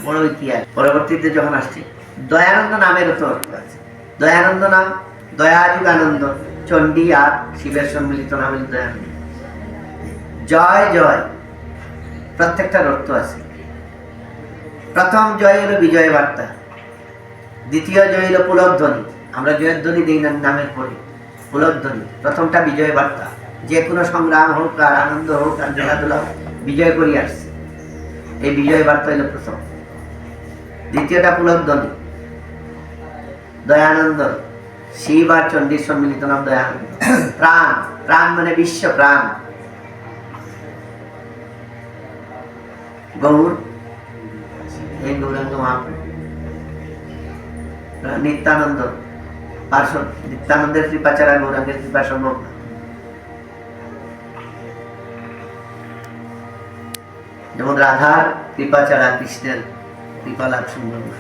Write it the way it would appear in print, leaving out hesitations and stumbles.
বড় ইতিহাস। পরবর্তীতে যখন আসছে দয়ানন্দ নামেরও তো অর্থ আছে। দয়ানন্দ নাম দয়াযুগ আনন্দ, চণ্ডী আর শিবের সম্মিলিত নাম হল দয়ানন্দ। জয় জয় প্রত্যেকটার অর্থ আছে। প্রথম জয় হলো বিজয় বার্তা, দ্বিতীয় জয় হলো পুলধ্বনি। আমরা জয়ধ্বনি দিই নামের পরে, পুলধ্বনি। প্রথমটা বিজয় বার্তা, যে কোনো সংগ্রাম হোক আর আনন্দ হোক আর খেলাধুলা হোক, বিজয় করিয়ে আসছে, এই বিজয় বার্তা হলো প্রথম। দ্বিতীয়টা পুলধ্বনি, দয়ানন্দ, শিব আর চণ্ডীর সম্মিলিত নাম দয়ানন্দ। প্রাণ, প্রাণ মানে বিশ্ব প্রাণ। গৌর, এই গৌরাঙ্গ মহাপ্রভু। নিত্যানন্দ, পার্শ্বদ, নিত্যানন্দের কৃপা ছাড়া গৌরাঙ্গের কৃপা সম্ভব না। যেমন রাধার কৃপা ছাড়া কৃষ্ণের কৃপা লাভ সম্ভব না।